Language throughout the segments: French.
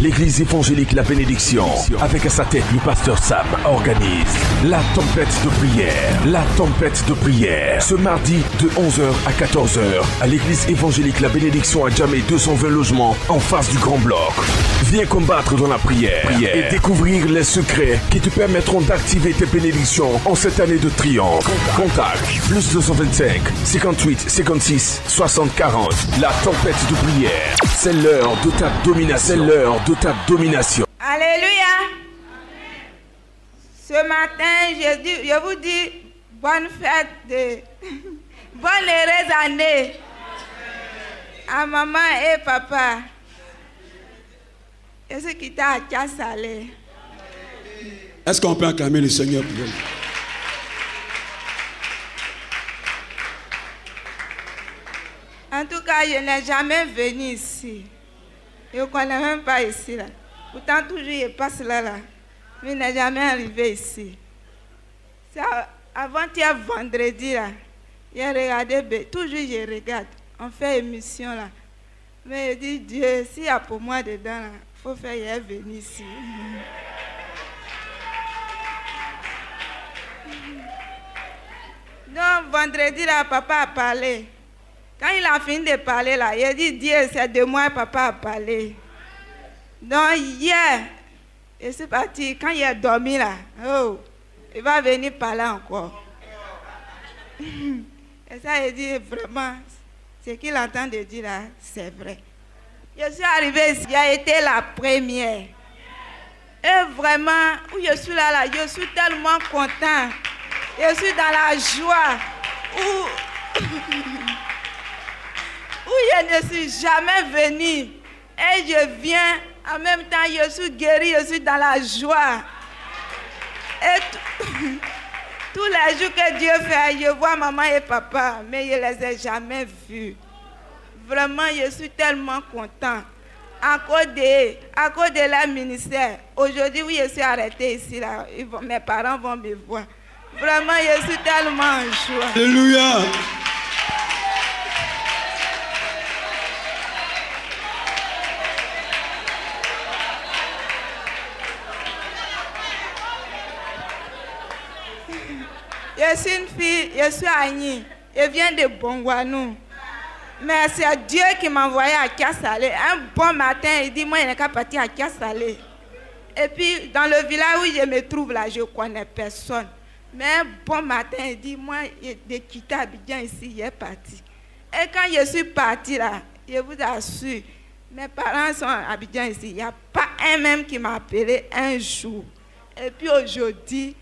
l'église évangélique La Bénédiction, avec à sa tête le pasteur Sam, organise la tempête de prière. La tempête de prière. Ce mardi de 11h à 14h à l'église évangélique La Bénédiction à Djamé, 220 logements en face du Grand Bloc. Viens combattre dans la prière et découvrir les secrets qui te permettront d'activer tes bénédictions en cette année de triomphe. Contact plus 225 58 56 60 40. La tempête de prière. C'est l'heure de ta domination. C'est l'heure de ta domination. Alléluia. Ce matin, je vous dis bonne fête de bonne heureuse année à maman et papa. Et ceux qui t'a à salé. Est-ce qu'on peut acclamer le Seigneur pour elle? En tout cas, je n'ai jamais venu ici. Je ne connais même pas ici. Là. Pourtant, toujours, je passe là. Mais je n'ai jamais arrivé ici. Avant-hier, vendredi, là, j'ai regardé, toujours je regarde. On fait émission là. Mais je dis, Dieu, s'il y a pour moi dedans, il faut faire venir ici. Donc, vendredi, là, papa a parlé. Quand il a fini de parler, là, il a dit, Dieu, c'est de moi, papa a parlé. Donc, hier, je suis parti. Quand il a dormi, là, oh, il va venir parler encore. Et ça, il dit, vraiment, ce qu'il entend de dire, là, c'est vrai. Je suis arrivée ici, j'ai été la première. Et vraiment, où je suis là, je suis tellement content. Je suis dans la joie. Où je ne suis jamais venue. Et je viens, en même temps, je suis guérie, je suis dans la joie. Et tous les jours que Dieu fait, je vois maman et papa, mais je ne les ai jamais vus. Vraiment, je suis tellement content. À cause de leur ministère. Aujourd'hui, oui, je suis arrêtée ici. Là. Mes parents vont me voir. Vraiment, je suis tellement en joie. Alléluia. Je suis une fille, je suis Annie. Je viens de Bongwanou. Mais c'est Dieu qui m'a envoyé à Kiasalé. Un bon matin, il dit, moi, je n'ai qu'à partir à Kiasalé. Et puis, dans le village où je me trouve là, je ne connais personne. Mais un bon matin, il dit, moi, de quitter Abidjan ici, il est parti. Et quand je suis parti là, je vous assure, mes parents sont à Abidjan ici. Il n'y a pas un même qui m'a appelé un jour. Et puis aujourd'hui,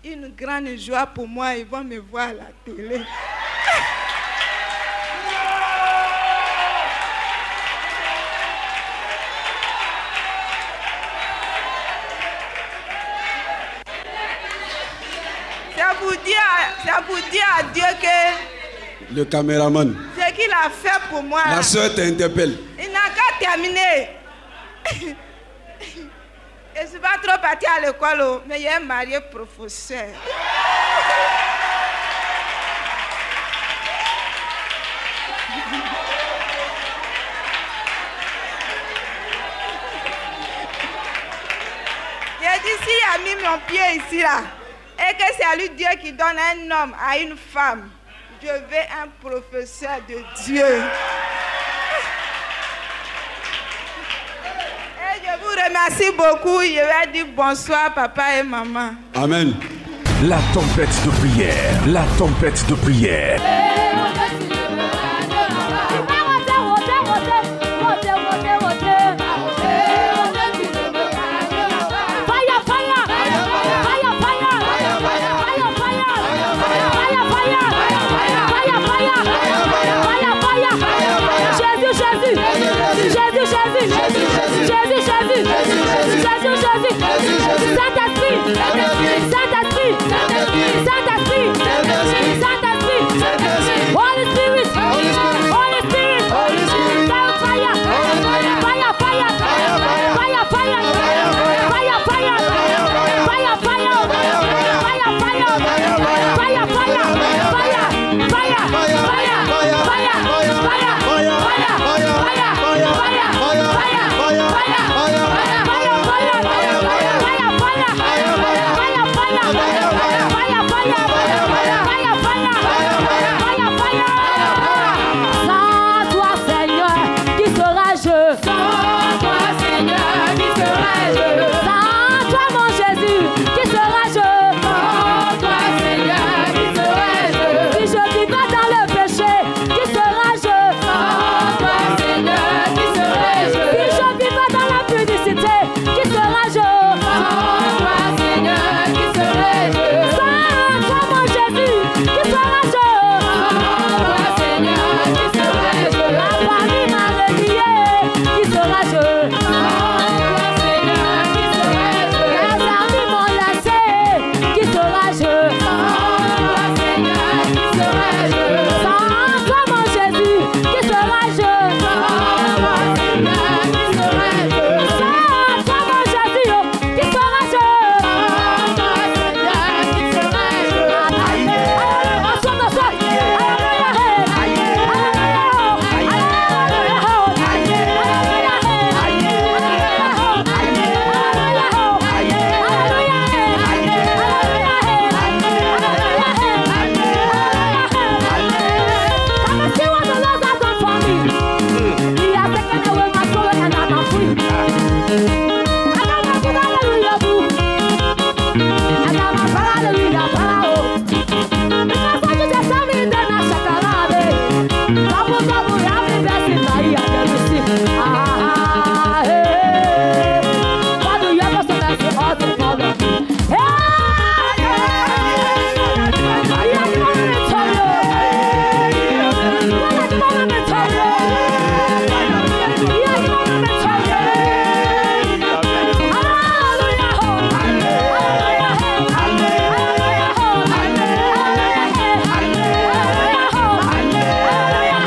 une grande joie pour moi, ils vont me voir à la télé. Ça vous dit à Dieu que le caméraman, ce qu'il a fait pour moi. La soeur t'interpelle. Il n'a qu'à terminer. Je ne suis pas trop partie à l'école, mais il est marié professeur. J'ai dit, s'il a mis mon pied ici, là, et que c'est à lui Dieu qui donne un homme à une femme, je veux un professeur de Dieu. Et je vous remercie beaucoup. Je vais dire bonsoir, papa et maman. Amen. La tempête de prière. La tempête de prière. Saint-Esprit, Sans toi, Seigneur, qui serais-je? Sans toi, mon Jésus, qui serais-je? Sans toi, Seigneur, qui serais-je? Si je vivais dans le péché, qui serais-je? Sans toi, Seigneur, qui serais-je? Si je vivais dans la pudicité, qui serais-je? Sans toi, Seigneur, qui serais-je? Sans toi, mon Jésus, qui serais-je? Sans toi, Seigneur, qui serais-je? La famille m'a relié, qui serais-je? Sans toi, Seigneur, qui serais-je? Les amis m'ont laissé, qui serais-je? Sans toi, Seigneur, qui serais-je? Sans toi, mon Jésus, qui serais-je? Sans toi, Seigneur, qui serais-je? Sans toi, mon Jésus, qui serais-je? Sans toi, Seigneur, qui serais-je?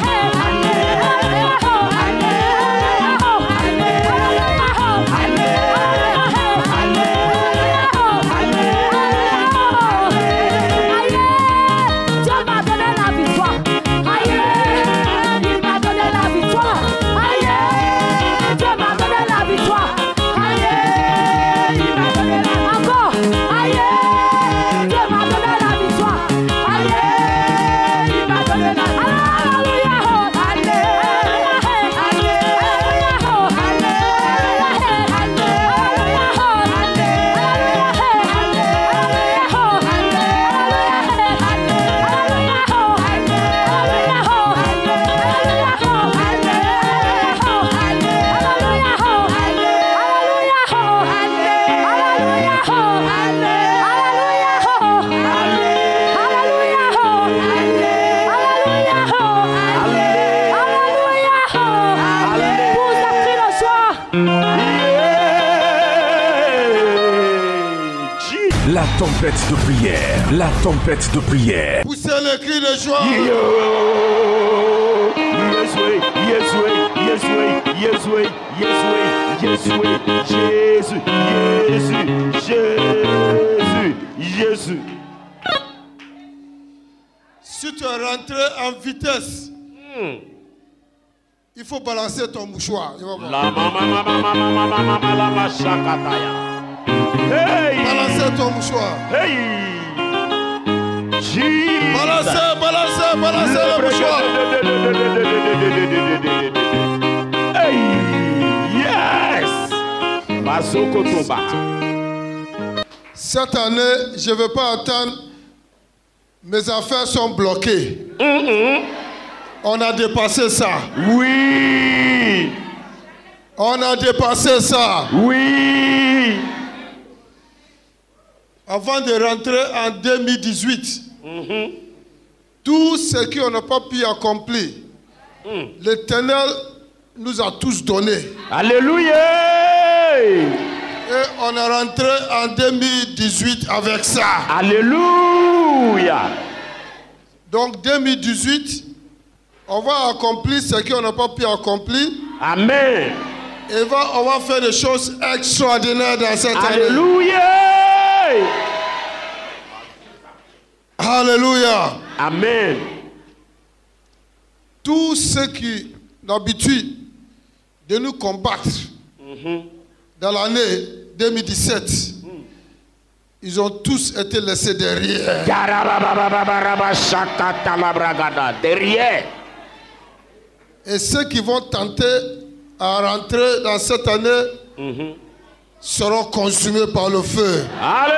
La tempête de prière. La tempête de prière. Poussez le cri de joie. Yes, way, yes, way, yes, way, yes, way, yes, way, yes, way. Jésus, Jésus, Jésus, Jésus. Si tu es rentré en vitesse, il faut balancer ton mouchoir. La mama shakataya. Hey! Balancer ton mouchoir. Hey! Jesus. Balancer le mouchoir. Hey! Yes! Bazoko Toba. Cette année, je ne vais pas attendre. Mes affaires sont bloquées. On a dépassé ça. Oui! On a dépassé ça. Oui! Avant de rentrer en 2018, tout ce qu'on n'a pas pu accomplir, l'Éternel nous a tous donné. Alléluia! Et on est rentré en 2018 avec ça. Alléluia! Donc 2018, on va accomplir ce qu'on n'a pas pu accomplir. Amen. Et on va faire des choses extraordinaires dans cette année. Alléluia! Alléluia. Amen. Tous ceux qui ont l'habitude de nous combattre dans l'année 2017, ils ont tous été laissés derrière. Derrière. Et ceux qui vont tenter à rentrer dans cette année seront consumés par le feu. Allez,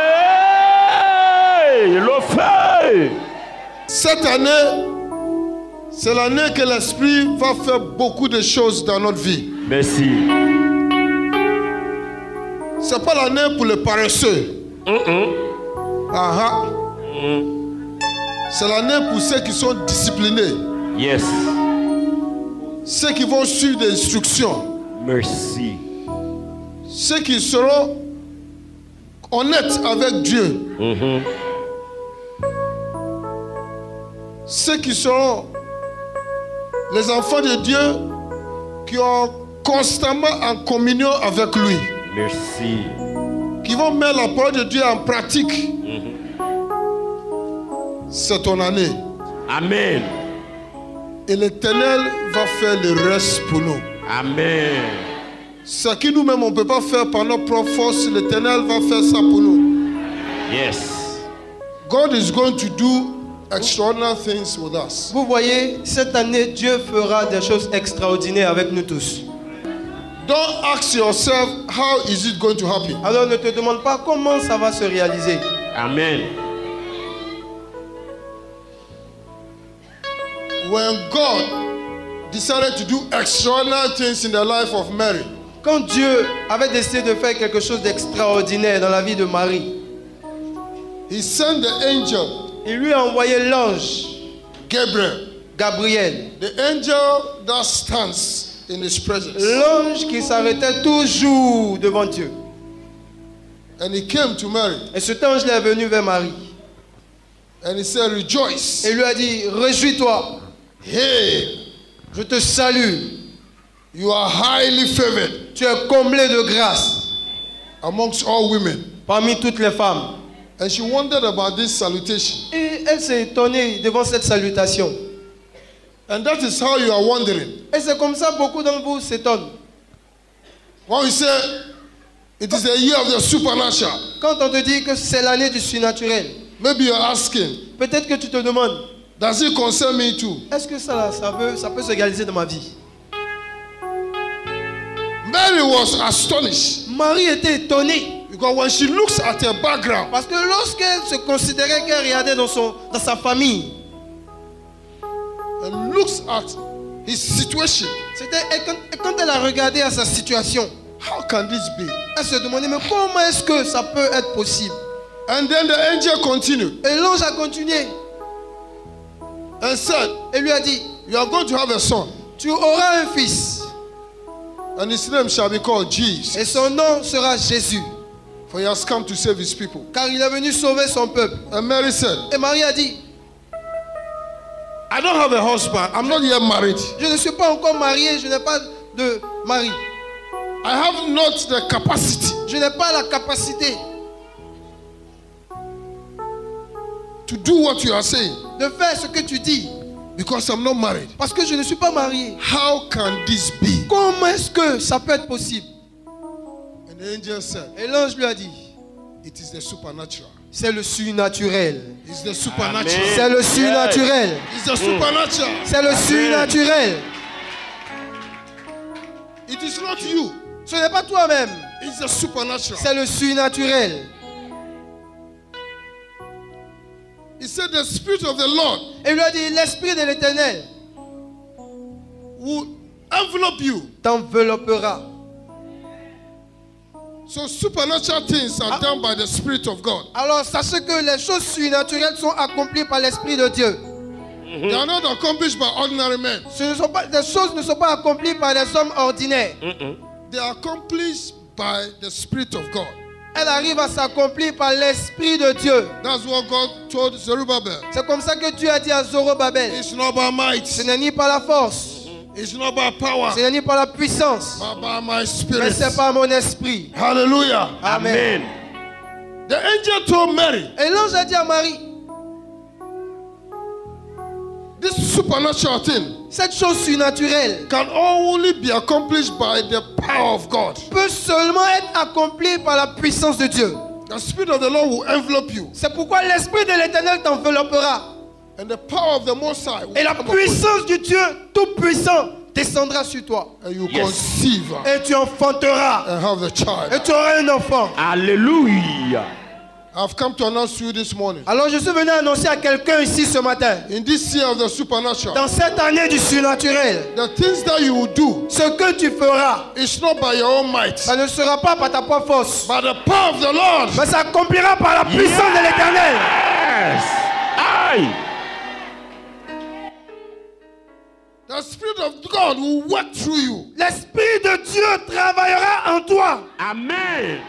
le feu. Cette année, c'est l'année que l'Esprit va faire beaucoup de choses dans notre vie. Merci. Ce n'est pas l'année pour les paresseux. C'est l'année pour ceux qui sont disciplinés. Yes. Ceux qui vont suivre des instructions. Merci. Ceux qui seront honnêtes avec Dieu. Ceux qui seront les enfants de Dieu qui ont constamment en communion avec lui. Merci. Qui vont mettre la parole de Dieu en pratique. C'est ton année. Amen. Et l'Éternel va faire le reste pour nous. Amen. Ce que nous-mêmes on ne peut pas faire par notre propre force, l'Éternel va faire ça pour nous. Yes. God is going to do extraordinary things with us. Vous voyez, cette année, Dieu fera des choses extraordinaires avec nous tous. Don't ask yourself, how is it going to happen? Alors ne te demande pas comment ça va se réaliser. Amen. When God decided to do extraordinary things in the life of Mary, Quand Dieu avait décidé de faire quelque chose d'extraordinaire dans la vie de Marie, He sent the angel il lui a envoyé l'ange Gabriel, the angel that stands in His presence. l'ange qui s'arrêtait toujours devant Dieu. And he came to Mary Et cet ange est venu vers Marie and he said, rejoice. et lui a dit, réjouis-toi, Hey, je te salue, you are highly favored tu es comblé de grâce amongst all women. parmi toutes les femmes. And she wondered about this salutation. Et elle s'est étonnée devant cette salutation. And that is how you are wondering. Et c'est comme ça beaucoup d'entre vous s'étonnent. When we say it is the year of the supernatural, Quand on te dit que c'est l'année du surnaturel, maybe you're asking, peut-être que tu te demandes, does it concern me too? est-ce que ça peut se réaliser dans ma vie? Mary was astonished Marie était étonnée because when she looks at her background, parce que lorsqu'elle se considérait qu'elle regardait dans sa famille, and looks at his situation, et quand elle a regardé à sa situation, how can this be? elle se demandait, mais comment est-ce que ça peut être possible? And then the angel continued Et l'ange a continué and said, et lui a dit, you are going to have a son, tu auras un fils and his name shall be called Jesus, et son nom sera Jésus, for he has come to save his people. car il est venu sauver son peuple. And Mary said, Et Marie a dit, I don't have a husband, I'm not yet married, je ne suis pas encore mariée, je n'ai pas de mari, I have not the capacity je n'ai pas la capacité to do what you are saying de faire ce que tu dis because I'm not married. parce que je ne suis pas mariée. How can this be? Comment est-ce que ça peut être possible? And the angel said, Et l'ange lui a dit, it is the supernatural. c'est le surnaturel. It's the supernatural. Amen. C'est le surnaturel. It's the supernatural. C'est le surnaturel. It is not you. Ce n'est pas toi-même. It's the supernatural. C'est le surnaturel. He said the Spirit of the Lord Et il lui a dit, l'Esprit de l'Éternel will envelope you. t'enveloppera. So supernatural things are done by the Spirit of God. Alors sachez que les choses surnaturelles sont accomplies par l'Esprit de Dieu. They are not accomplished by ordinary men. Des choses ne sont pas accomplies par des hommes ordinaires. They are accomplished by the Spirit of God. Elle arrive à s'accomplir par l'Esprit de Dieu. That's what God told Zerubbabel. C'est comme ça que Dieu a dit à Zorobabel. It's not by might. Ce n'est ni par la force, It's not by power. ce n'est ni par la puissance, But by my mais Spirit. c'est par mon esprit. Hallelujah. Amen. The angel told Mary, Et l'ange a dit à Marie, this supernatural thing cette chose surnaturelle can only be accomplished by the power of God. peut seulement être accomplie par la puissance de Dieu. The Spirit of the Lord will envelope you. C'est pourquoi l'Esprit de l'Éternel t'enveloppera. And the power of the Most High will Et la come upon you. puissance du Dieu Tout-Puissant descendra sur toi. and you Yes. conceive Et tu enfanteras. and have the child. Et tu auras un enfant. Alléluia. I've come to announce to you this morning. Alors je suis venu annoncer à quelqu'un ici ce matin. In this year of the supernatural, Dans cette année du surnaturel, the things that you will do ce que tu feras, is not by your own might, ça ne sera pas par ta propre force, by the power of the Lord. mais ça accomplira par la puissance de l'Éternel. Yes. Aïe. The Spirit of God will work through you. L'Esprit de Dieu travaillera en toi. Amen.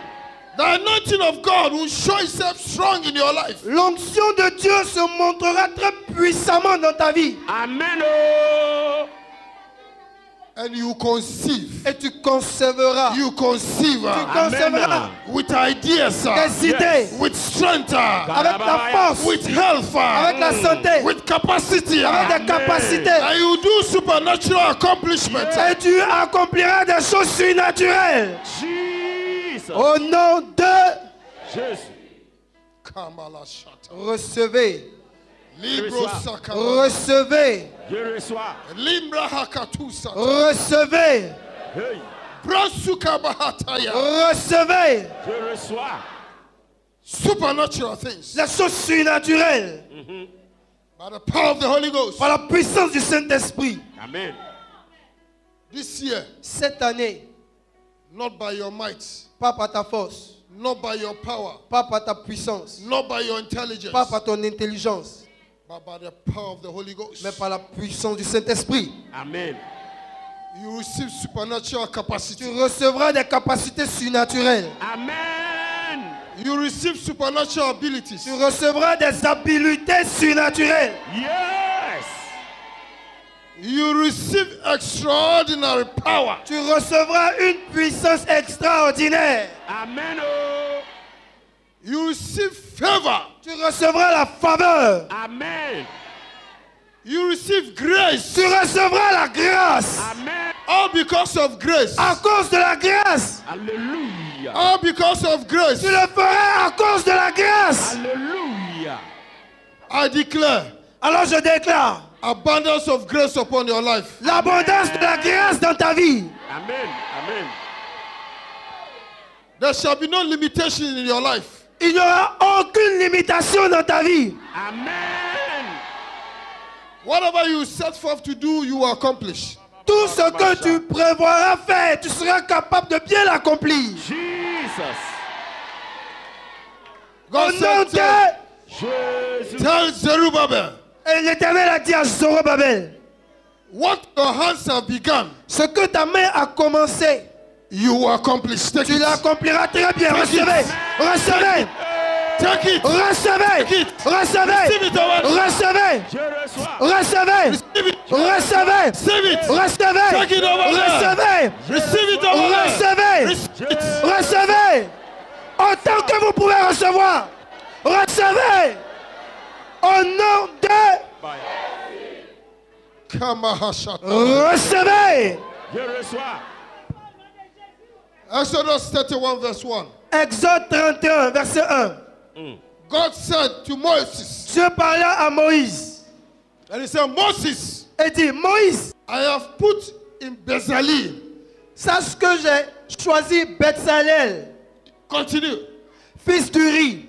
The anointing of God will show itself strong in your life. L'onction de Dieu se montrera très puissamment dans ta vie. Amen. Oh. And you conceive. Et tu concevras. You conceive Tu concevras with ideas, des idées, with strength, avec la force, with health, avec la santé, with capacity. avec des capacités. And you do supernatural accomplishment. Et tu accompliras des choses surnaturelles. Jesus. Au nom de Jésus. Kamala Shata. recevez, Libro Sakala. recevez, Je reçois. Limbra Hakatusa. recevez, Hey. Brasuka Bahataya. recevez Je reçois. Supernatural things. les choses surnaturelles By the power of the Holy Ghost. par la puissance du Saint-Esprit. Amen. This year, Cette année, not by your might, pas par ta force, not by your power, pas par ta puissance, not by your intelligence, pas par ton intelligence, but by the power of the Holy Ghost. mais par la puissance du Saint-Esprit. Amen. You receive supernatural capacity. Tu recevras des capacités surnaturelles. Amen. You receive supernatural abilities. Tu recevras des habiletés surnaturelles. Yes. You receive extraordinary power. Tu recevras une puissance extraordinaire. Amen. Oh. You receive favor. Tu recevras la faveur. Amen. You receive grace. Tu recevras la grâce. Amen. All because of grace. À cause de la grâce. Alléluia. All because of grace. Tu le feras à cause de la grâce. Alléluia. I declare Alors je déclare abundance of grace upon your life. l'abondance de la grâce dans ta vie. Amen. Amen. There shall be no limitation in your life. Il n'y aura aucune limitation dans ta vie. Amen. Whatever you set forth to do, you will accomplish. Tout ce que tu prévoiras faire, tu seras capable de bien l'accomplir. Jesus. Au God nom said, de... Jésus. tell Zerubbabel, Et l'Éternel a dit à Zorobabel, what your hands have begun, ce que ta main a commencé, you will accomplish. Take tu it. l'accompliras très bien. Recevez, recevez, Take it. recevez, recevez, Receive it already. recevez, Je reçois. recevez, Receive it. recevez, Receive it. recevez, Take it over there. recevez, Receive it over there. recevez, Receive it. recevez, autant que vous pouvez recevoir, recevez, au nom de, Kamahashata. recevez. Je reçois. Exodus 31 verse 1. Exode 31, verset 1. God said to Moses, Dieu parla à Moïse and he said, Moses, et dit, Moïse, I have put in Bezalel. sache que j'ai choisi Betsalel, Continue. fils d'Uri,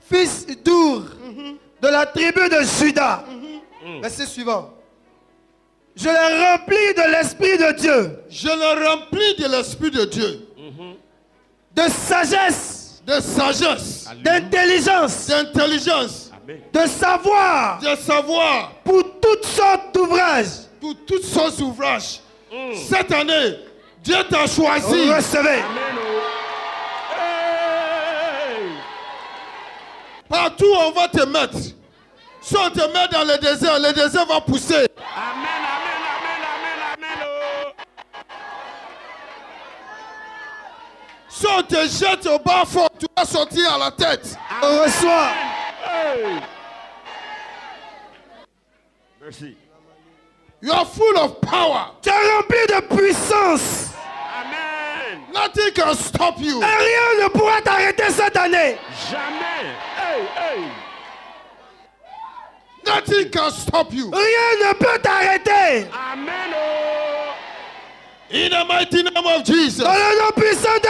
fils d'Ur, de la tribu de Juda. Verset suivant. Je l'ai rempli de l'Esprit de Dieu, Je le remplis de l'Esprit de Dieu, de sagesse, de sagesse, d'intelligence, d'intelligence, Amen. de savoir de savoir pour toutes sortes d'ouvrages. pour toutes sortes d'ouvrages. Cette année, Dieu t'a choisi. Recevez. Amen. Oh. Hey. Partout où on va te mettre. Si on te met dans le désert va pousser. Amen. Amen. Amen. Amen. Amen. Oh. Si on te jette au bas fort, tu vas sortir à la tête. On reçoit. Hey. Merci. You are full of power. Tu es rempli de puissance. Amen. Nothing can stop you. Et rien ne pourra t'arrêter cette année. Jamais. Hey. Hey. Nothing can stop you. Rien ne peut t'arrêter. Amen. Oh. In the mighty name of Jesus. Dans le nom puissant de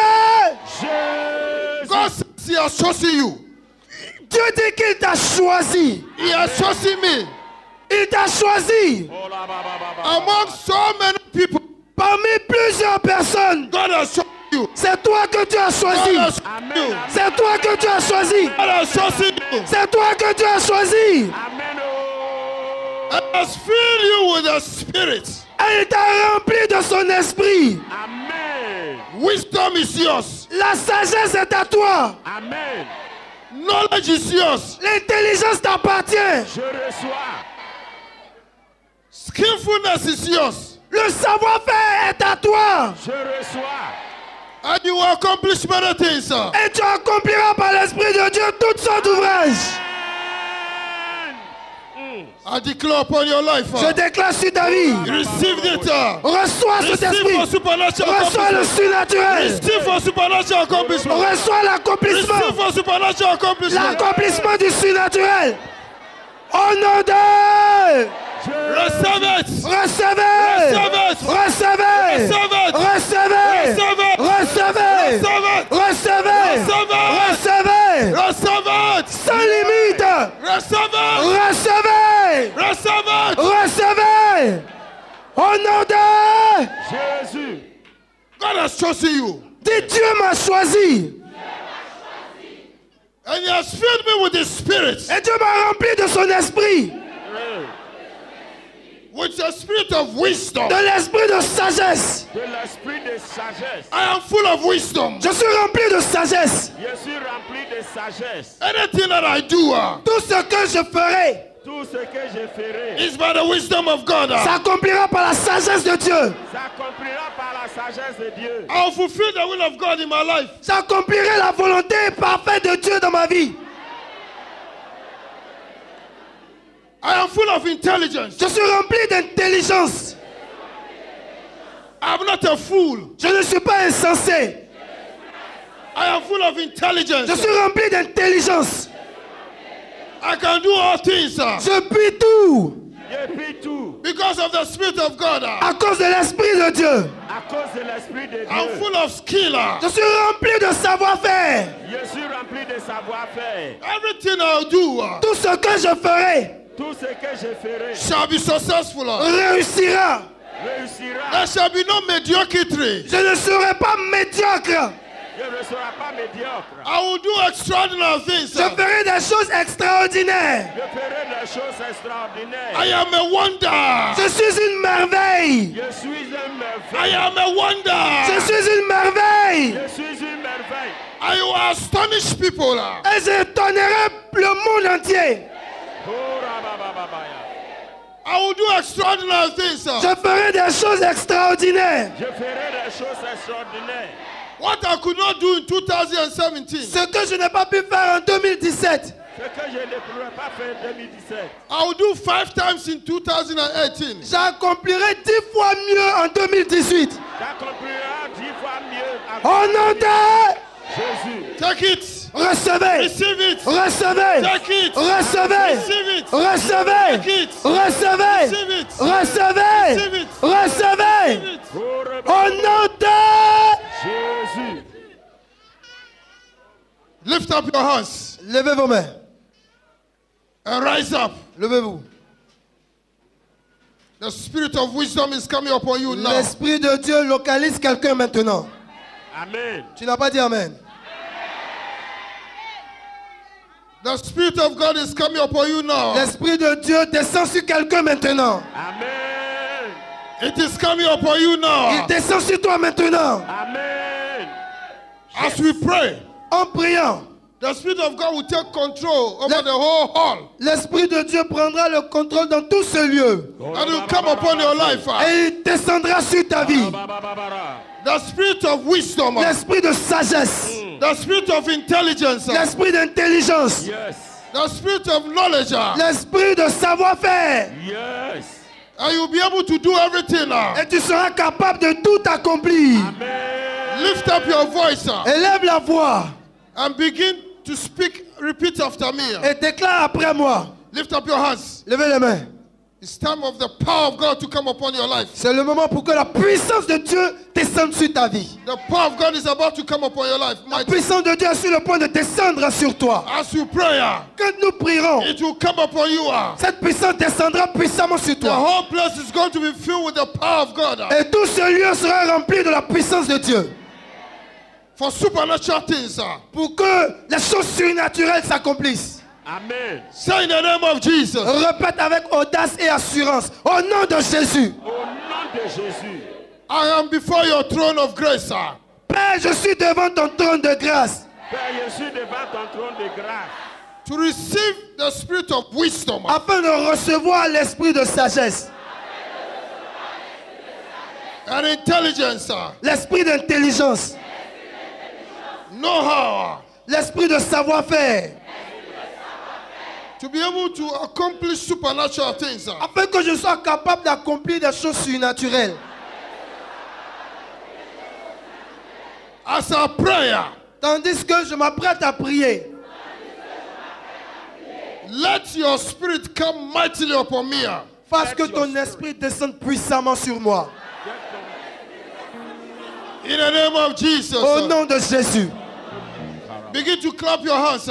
Jésus. God says He has chosen you. Dieu dit qu'il t'a choisi. He has chosen me. Il t'a choisi. Oh là, ba, ba, ba, ba. Among so many people, Parmi plusieurs personnes, God has chosen you. c'est toi que Dieu a God choisi. has chosen Amen. you. C'est toi que Dieu a choisi. God has chosen you. C'est toi que Dieu a choisi. Amen. Oh. And has filled you with the Spirit. Et il t'a rempli de son esprit. Amen. Wisdom is yours. La sagesse est à toi. Amen. Knowledge is yours. L'intelligence t'appartient. Je reçois. Skillfulness is yours. Le savoir-faire est à toi. Je reçois. And you will accomplish many things. Et tu accompliras par l'Esprit de Dieu toutes sortes d'ouvrages. I declare upon your life. Je déclare sur ta vie. Receive it. Reçois cet Receive esprit. for supernatural Reçois le accomplishment. surnaturel. Receive for supernatural accomplishment. Reçois l'accomplissement. Receive for supernatural accomplishment. L'accomplissement du surnaturel. Au nom de... Receive it. Recevez. Recevez. Recevez. Recevez. Recevez. Recevez. Receive it. Sans limite. Receive it. Recevez. Receive it. Recevez. Au nom de... Jésus. God has chosen you. Dis, Dieu m'a choisi. And He has filled me with His Spirit. Et Dieu m'a rempli de son esprit. With the spirit of wisdom. De l'esprit de sagesse. De l'esprit de sagesse. I am full of wisdom. Je suis rempli de sagesse. Je suis rempli de sagesse. Anything that I do Tout ce que je ferai Tout ce que je ferai is by the wisdom of God. s'accomplira par la sagesse de Dieu. s'accomplira par la sagesse de Dieu. I'll fulfill the will of God in my life. J'accomplirai la volonté parfaite de Dieu dans ma vie. I am full of intelligence. Je suis rempli d'intelligence. I'm not a fool. Je ne suis pas insensé. I am full of intelligence. Je suis rempli d'intelligence. I can do all things Je puis tout Je puis tout because of the Spirit of God. à cause de l'Esprit de Dieu. à cause de l'esprit de I'm Dieu. full of skill. Je suis rempli de savoir-faire. Je suis rempli de savoir-faire. Everything I'll do Tout ce que je ferai Tout ce que je ferai shall be successful. réussira. réussira. There shall be no mediocrity. Je ne serai pas médiocre. Je ne serai pas médiocre. I will do extraordinary things. Je ferai des choses extraordinaires. Je ferai des choses extraordinaires. I am a wonder. Je suis une merveille. Je suis un I merveille. am a Je wonder. suis une merveille. Je suis une merveille. I will astonish people. Et j'étonnerai le monde entier. Oh, rababababaya. I will do extraordinary things. Je ferai des choses extraordinaires. Je ferai des choses extraordinaires. What I could not do in 2017, Ce que je n'ai pas pu faire en 2017, Ce que je ne pourrais pas faire en 2017. I will do 5 times in 2018. j'accomplirai 10 fois mieux en 2018. J'accomplirai 10 fois mieux Au nom de Jésus. Take it. recevez, Receive it. recevez, Take it. recevez, Receive it. recevez, Take it. recevez, Receive it. recevez, Receive it. recevez. Receive it. Au nom de Jésus. Lift up your hands levez vos mains, and rise up. levez-vous. The spirit of wisdom is coming upon you now. L'Esprit de Dieu localise quelqu'un maintenant. Amen. Tu n'as pas dit Amen. The spirit of God is coming upon you now. L'Esprit de Dieu descend sur quelqu'un maintenant. Amen. It is coming upon you Il now. descend sur toi maintenant. Amen. As we pray, En priant, the spirit of God will take control over the whole hall. l'Esprit de Dieu prendra le contrôle dans tout ce lieu. And it will come upon your life. Et il descendra sur ta vie. The spirit of wisdom. L'Esprit de sagesse. The spirit of intelligence. L'Esprit d'intelligence. Yes. The spirit of knowledge. L'Esprit de savoir-faire. Yes. And you'll be able to do everything now. Et tu seras capable de tout accomplir. Amen. Lift up your voice Élève la voix and begin to speak. Repeat after me. et déclare après moi. Lift up your hands. Levez les mains. It's time of the power of God to come upon your life. C'est le moment pour que la puissance de Dieu descende sur ta vie. The power of God is about to come upon your life. La puissance de Dieu est sur le point de descendre sur toi. As you pray, Quand nous prierons, it will come upon you. cette puissance descendra puissamment sur The toi. whole place is going to be filled with the power of God. Et tout ce lieu sera rempli de la puissance de Dieu. For supernatural things. Pour que les choses surnaturelles s'accomplissent. Amen. Say in the name of Jesus. Répète avec audace et assurance. Au nom de Jésus. Au nom de Jésus. I am before your throne of grace. Père, je suis devant ton trône de grâce. Père, je suis devant ton trône de grâce. To receive the spirit of wisdom. Afin de recevoir l'esprit de sagesse. And intelligence. L'esprit d'intelligence. Know-how. L'esprit de savoir-faire. To be able to accomplish supernatural things. Afin que je sois capable d'accomplir des choses surnaturelles. As a prayer. Tandis que je m'apprête à prier. Let your spirit come mightily upon me. Fasse que ton esprit descende puissamment sur moi. In the name of Jesus. Au nom de Jésus. Begin to clap your hands.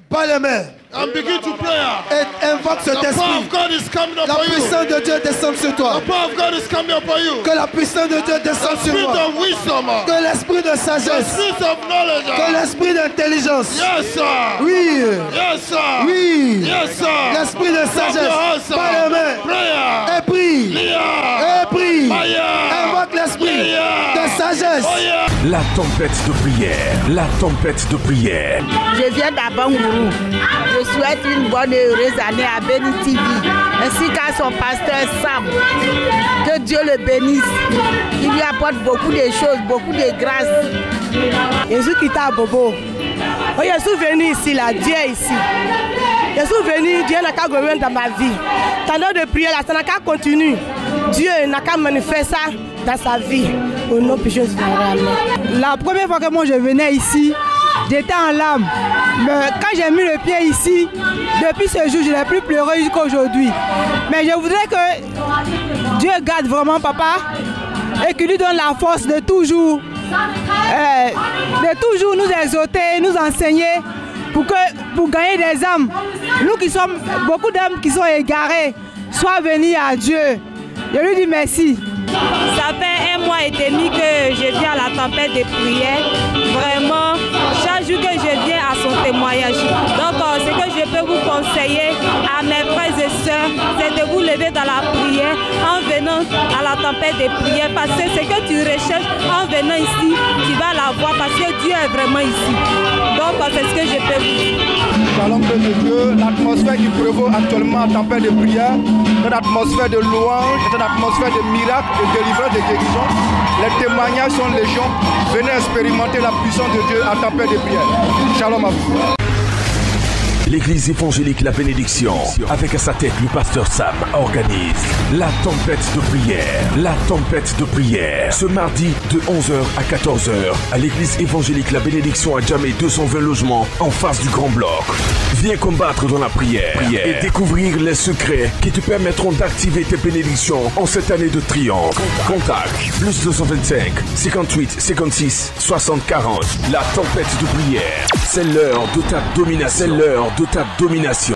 Bats les mains. And begin to pray. Et invoque cet The power esprit. of God is coming La upon you. puissance de Dieu descende sur toi. The power of God is coming upon you. Que la puissance de Dieu The descende sur spirit moi. of wisdom. Que l'esprit de The sagesse. spirit of knowledge. Que l'esprit d'intelligence. Yes, sir. Oui. Yes, sir. Oui. Yes, sir. L'esprit de Clap your hands, sagesse. sir. Bats les mains. Prayer. Et prie. Lia. Et prie. Fire. Invoque l'esprit de sagesse. Oh, yeah. La tempête de prière. La tempête de prière. Je viens d'Abangourou. Je souhaite une bonne et heureuse année à Béni TV, ainsi qu'à son pasteur Sam. Que Dieu le bénisse. Il lui apporte beaucoup de choses, beaucoup de grâce. Jésus qui t'a bobo. Oh, je suis venu ici, là, Dieu est ici. Je suis venu, Dieu n'a qu'à gouverner dans ma vie. Tendant de prier, là, ça n'a qu'à continuer. Dieu n'a qu'à manifester ça dans sa vie. Au nom de Jésus. La première fois que moi je venais ici, j'étais en larmes. Mais quand j'ai mis le pied ici, depuis ce jour, je n'ai plus pleuré jusqu'à aujourd'hui. Mais je voudrais que Dieu garde vraiment papa et qu'il lui donne la force de toujours nous exhorter, nous enseigner pour gagner des âmes. Nous qui sommes, beaucoup d'âmes qui sont égarées, soient venus à Dieu. Je lui dis merci. Ça fait 1 mois et demi que je viens à la tempête de prière. Vraiment, chaque jour que je viens à son témoignage. Donc, ce que je peux vous conseiller à mes frères et sœurs, c'est de vous lever dans la prière en venant à la tempête de prière. Parce que ce que tu recherches en venant ici, tu vas l'avoir parce que Dieu est vraiment ici. Donc, c'est ce que je peux vous dire. Shalom de Dieu, l'atmosphère qui prévaut actuellement à tempête de prière, c'est une atmosphère de louange, c'est une atmosphère de miracles, de délivrance, de guérison. Les témoignages sont légion. Venez expérimenter la puissance de Dieu à tempête de prière. Shalom à vous. L'église évangélique La Bénédiction, avec à sa tête le pasteur Sam, organise la tempête de prière. La tempête de prière, ce mardi de 11h à 14h à l'église évangélique La Bénédiction à Djamé 220 logements en face du Grand Bloc. Viens combattre dans la prière et découvrir les secrets qui te permettront d'activer tes bénédictions en cette année de triomphe. Contact plus 225 58 56 60 40. La tempête de prière, c'est l'heure de ta domination. C'est l'heure de ta domination.